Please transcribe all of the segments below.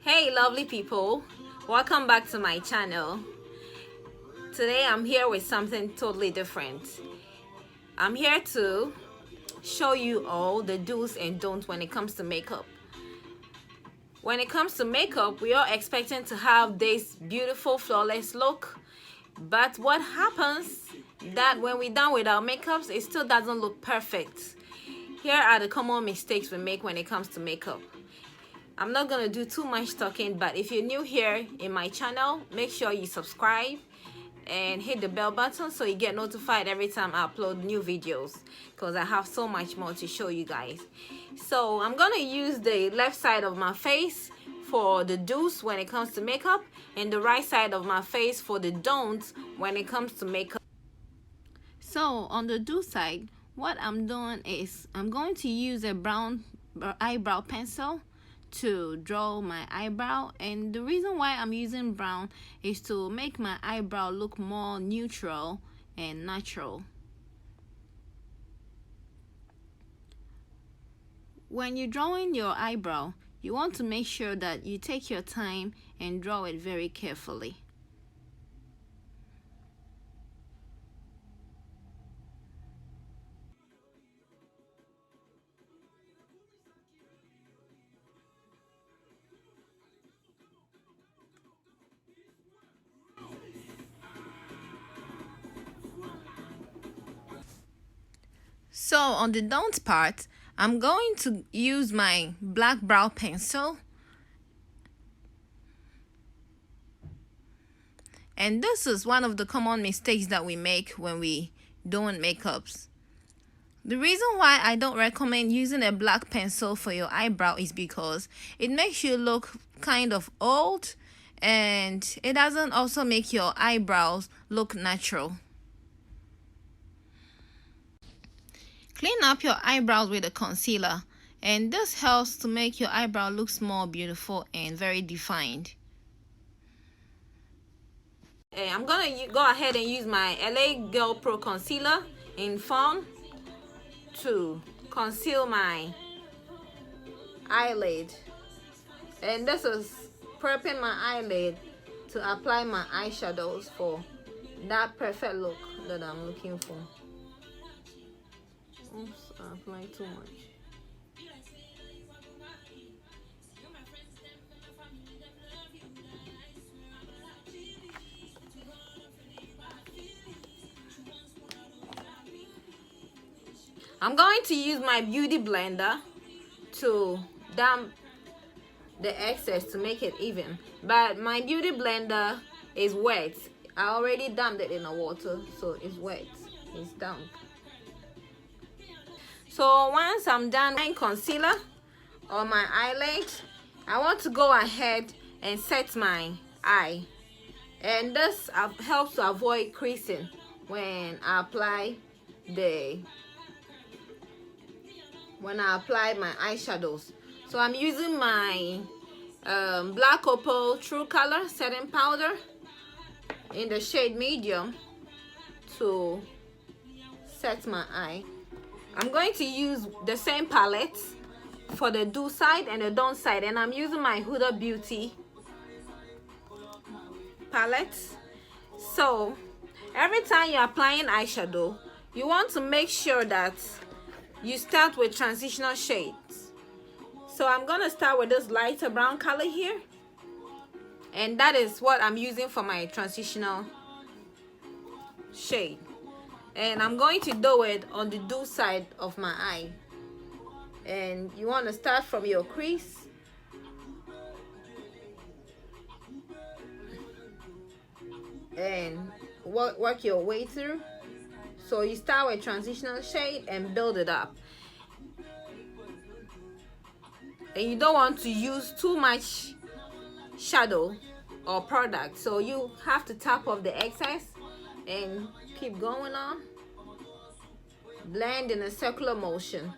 Hey lovely people, welcome back to my channel. Today I'm here with something totally different. I'm here to show you all the do's and don'ts when it comes to makeup. When it comes to makeup, we are expecting to have this beautiful flawless look, but what happens that when we're done with our makeups, it still doesn't look perfect. Here are the common mistakes we make when it comes to makeup. I'm not gonna do too much talking, but if you're new here in my channel, make sure you subscribe and hit the bell button so you get notified every time I upload new videos, because I have so much more to show you guys. So I'm gonna use the left side of my face for the do's when it comes to makeup, and the right side of my face for the don'ts when it comes to makeup. So on the do side, what I'm doing is I'm going to use a brown eyebrow pencil to draw my eyebrow, and the reason why I'm using brown is to make my eyebrow look more neutral and natural. When you're drawing your eyebrow, you want to make sure that you take your time and draw it very carefully. So on the don't part, I'm going to use my black brow pencil, and this is one of the common mistakes that we make when we doing makeups. The reason why I don't recommend using a black pencil for your eyebrow is because it makes you look kind of old, and it doesn't also make your eyebrows look natural. Clean up your eyebrows with a concealer, and this helps to make your eyebrow look more beautiful and very defined. I'm gonna go ahead and use my LA Girl Pro Concealer in Fawn to conceal my eyelid, and this is prepping my eyelid to apply my eyeshadows for that perfect look that I'm looking for. Oops, I applied too much. I'm going to use my beauty blender to damp the excess to make it even, but my beauty blender is wet. I already damped it in the water, so it's wet, it's damp. So once I'm done applying concealer on my eyelid, I want to go ahead and set my eye, and this helps to avoid creasing when I apply my eyeshadows. So I'm using my Black Opal True Color setting powder in the shade medium to set my eye. I'm going to use the same palette for the do side and the don't side, and I'm using my Huda Beauty palette. So every time you're applying eyeshadow, you want to make sure that you start with transitional shades. So I'm gonna start with this lighter brown color here, and that is what I'm using for my transitional shade, and I'm going to do it on the do side of my eye. And you want to start from your crease and work your way through. So you start with transitional shade and build it up, and you don't want to use too much shadow or product, so you have to tap off the excess and keep going on. Blend in a circular motion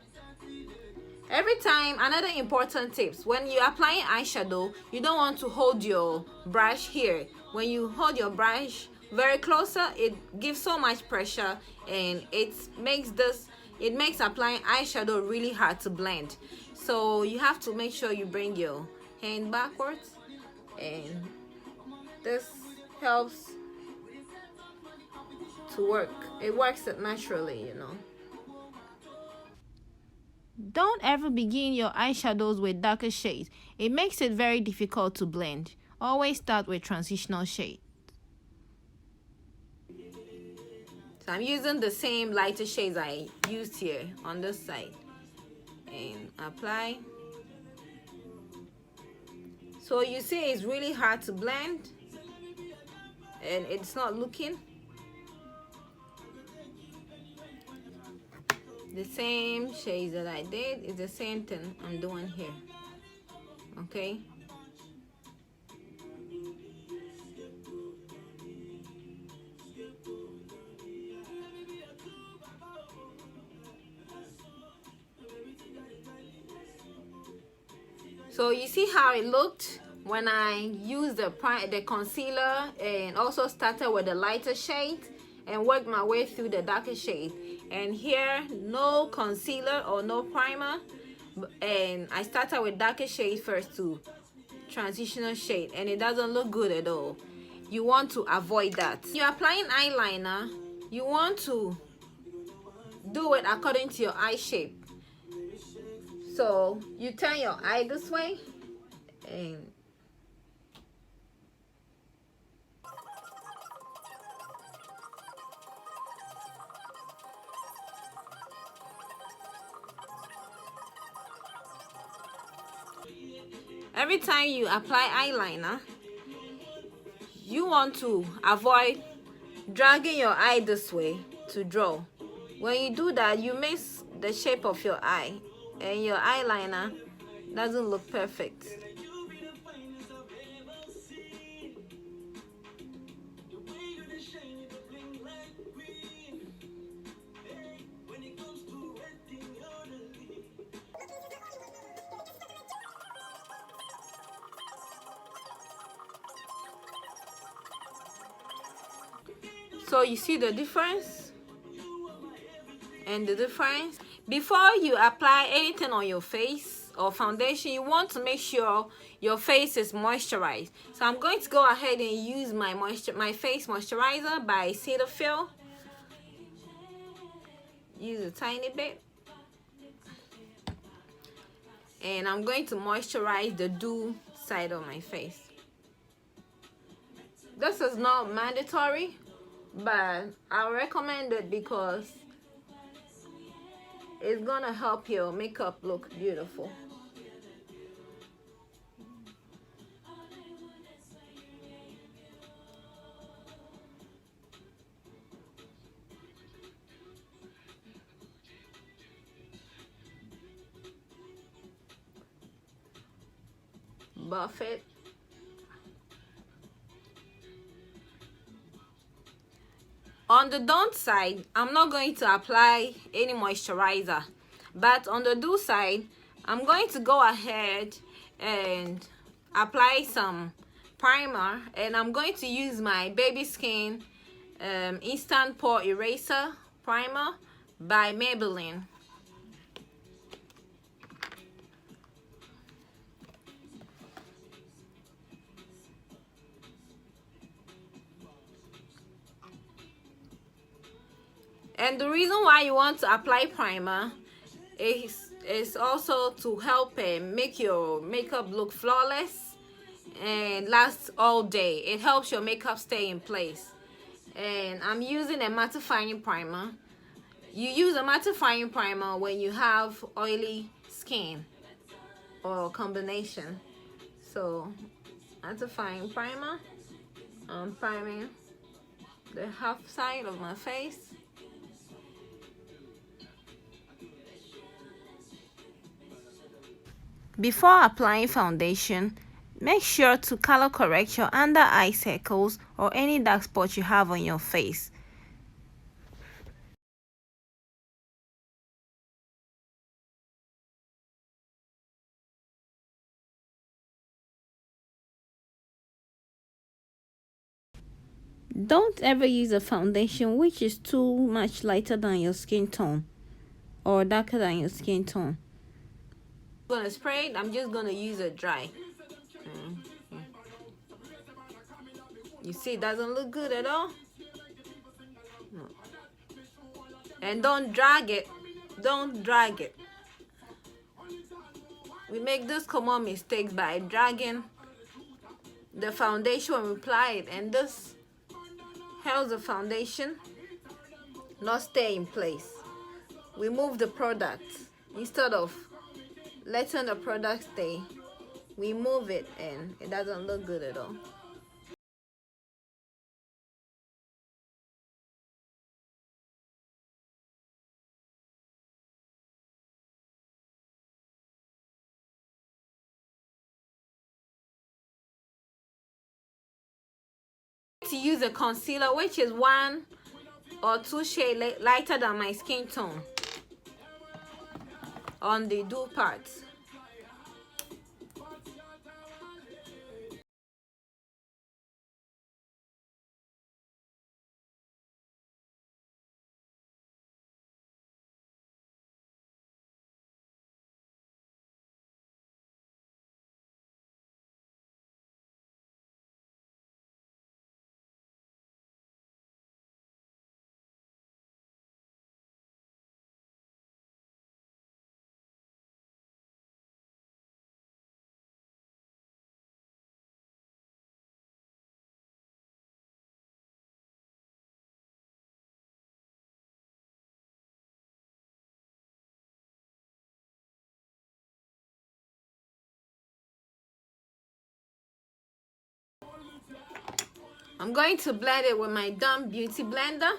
every time. Another important tips: when you're applying eyeshadow, you don't want to hold your brush here. When you hold your brush very closer, it gives so much pressure, and it makes applying eyeshadow really hard to blend. So you have to make sure you bring your hand backwards, and this helps to work. It works naturally, you know. Don't ever begin your eyeshadows with darker shades. It makes it very difficult to blend. Always start with transitional shade. So I'm using the same lighter shades I used here on this side. And apply. So you see it's really hard to blend. And it's not looking. The same shades that I did is the same thing I'm doing here. Okay. So you see how it looked when I used the concealer and also started with the lighter shade and worked my way through the darker shade. And here, no concealer or no primer, and I started with darker shade first to transitional shade, and it doesn't look good at all. You want to avoid that. You're applying eyeliner, you want to do it according to your eye shape. So you turn your eye this way, and every time you apply eyeliner, you want to avoid dragging your eye this way to draw. When you do that, you miss the shape of your eye and your eyeliner doesn't look perfect. So you see the difference and the difference. Before you apply anything on your face or foundation, you want to make sure your face is moisturized. So I'm going to go ahead and use my face moisturizer by Cetaphil. Use a tiny bit. And I'm going to moisturize the dew side of my face. This is not mandatory, but I recommend it because it's gonna help your makeup look beautiful. Buff it. On the don't side, I'm not going to apply any moisturizer, but on the do side, I'm going to go ahead and apply some primer, and I'm going to use my Baby Skin Instant Pore Eraser Primer by Maybelline. And the reason why you want to apply primer is also to help make your makeup look flawless and last all day. It helps your makeup stay in place. And I'm using a mattifying primer. You use a mattifying primer when you have oily skin or combination. So mattifying primer, I'm priming the half side of my face. Before applying foundation, make sure to color correct your under eye circles or any dark spots you have on your face. Don't ever use a foundation which is too much lighter than your skin tone or darker than your skin tone. I'm gonna spray it. I'm just gonna use it dry. You see, it doesn't look good at all. No. And don't drag it. Don't drag it. We make those common mistakes by dragging the foundation when we apply it, and this helps the foundation not stay in place. We move the product instead of letting the product stay. We move it and it doesn't look good at all. To use a concealer which is 1 or 2 shades lighter than my skin tone on the do parts. I'm going to blend it with my Dumb Beauty blender.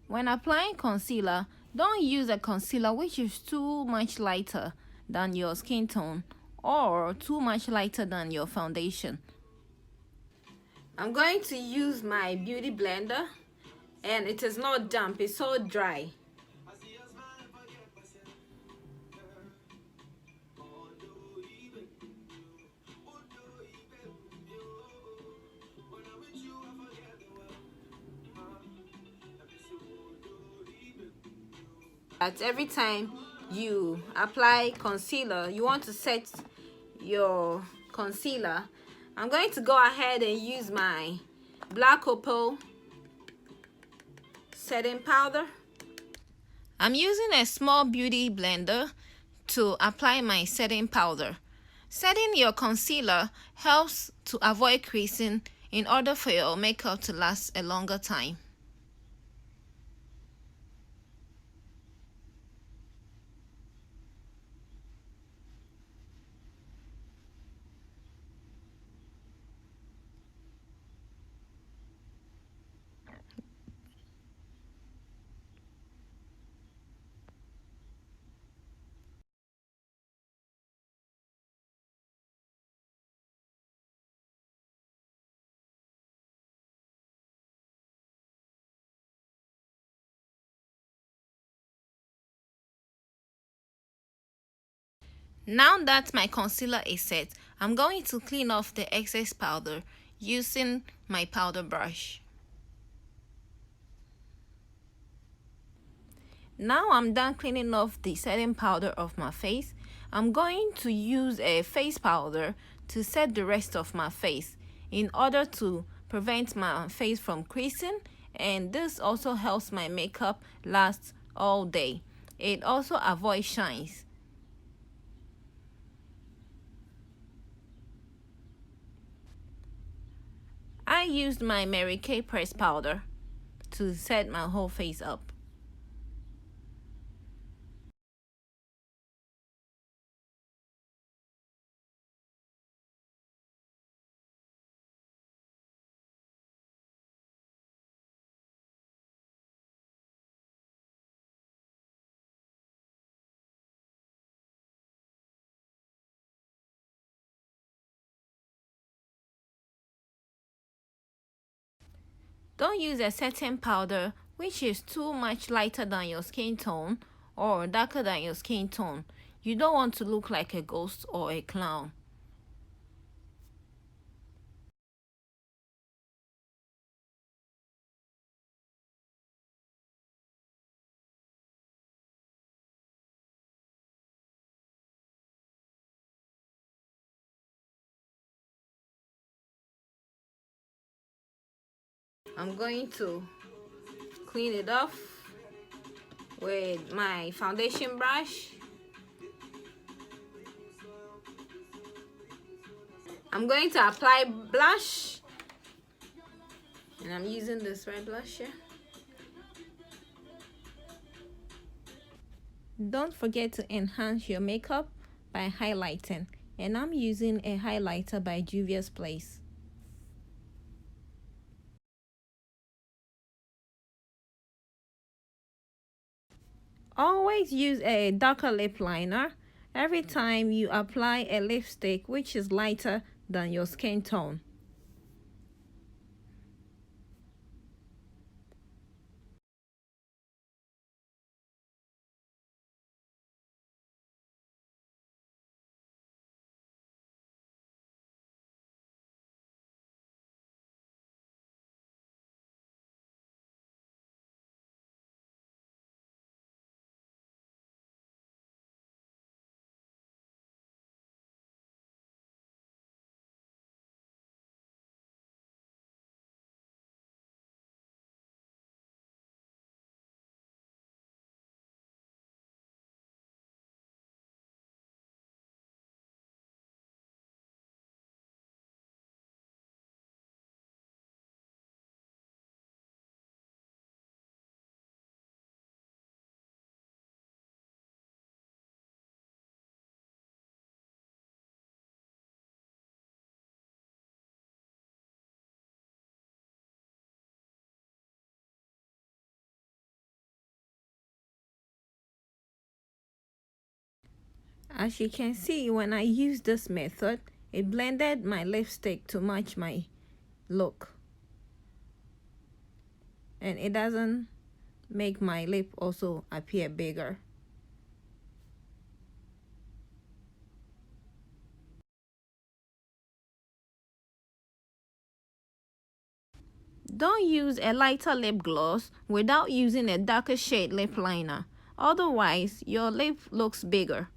When applying concealer, don't use a concealer which is too much lighter than your skin tone or too much lighter than your foundation. I'm going to use my beauty blender, and it is not damp, it's so dry. At every time you apply concealer, you want to set your concealer. I'm going to go ahead and use my Black Opal setting powder. I'm using a small beauty blender to apply my setting powder. Setting your concealer helps to avoid creasing in order for your makeup to last a longer time. Now that my concealer is set, I'm going to clean off the excess powder using my powder brush. Now I'm done cleaning off the setting powder of my face. I'm going to use a face powder to set the rest of my face in order to prevent my face from creasing, and this also helps my makeup last all day. It also avoids shines. I used my Mary Kay pressed powder to set my whole face up. Don't use a setting powder which is too much lighter than your skin tone or darker than your skin tone. You don't want to look like a ghost or a clown. I'm going to clean it off with my foundation brush. I'm going to apply blush, and I'm using this red blush here. Don't forget to enhance your makeup by highlighting, and I'm using a highlighter by Juvia's Place. Always use a darker lip liner every time you apply a lipstick which is lighter than your skin tone. As you can see, when I used this method, it blended my lipstick to match my look. And it doesn't make my lip also appear bigger. Don't use a lighter lip gloss without using a darker shade lip liner. Otherwise, your lip looks bigger.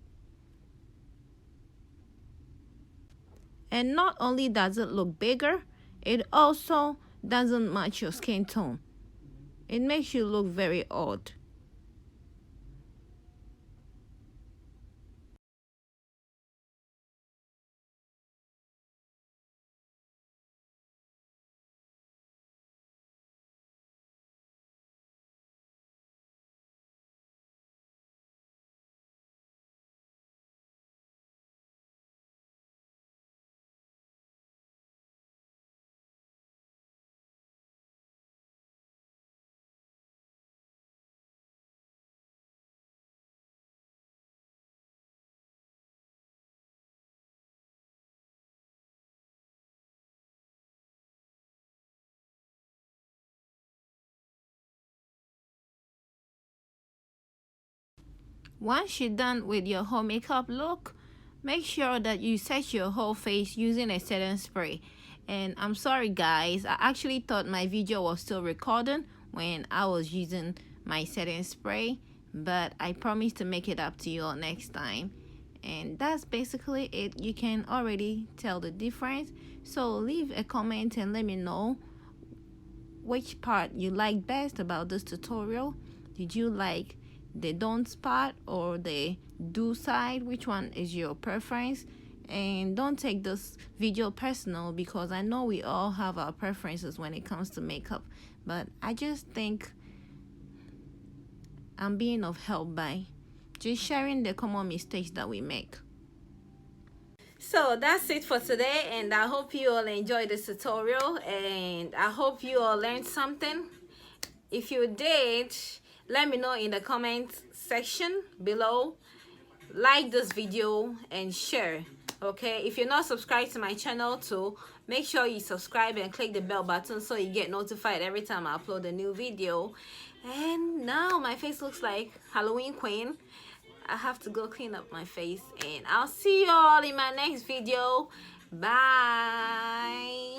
And not only does it look bigger, it also doesn't match your skin tone. It makes you look very odd. Once you're done with your whole makeup look, make sure that you set your whole face using a setting spray. And I'm sorry guys, I actually thought my video was still recording when I was using my setting spray, but I promise to make it up to you all next time. And that's basically it. You can already tell the difference, so leave a comment and let me know which part you like best about this tutorial. Did you like the don't part or the do side? Which one is your preference? And don't take this video personal, because I know we all have our preferences when it comes to makeup, but I just think I'm being of help by just sharing the common mistakes that we make. So that's it for today, and I hope you all enjoyed this tutorial, and I hope you all learned something. If you did, let me know in the comment section below. Like this video and share. Okay, if you're not subscribed to my channel too, make sure you subscribe and click the bell button so you get notified every time I upload a new video. And now my face looks like Halloween Queen. I have to go clean up my face, and I'll see you all in my next video. Bye.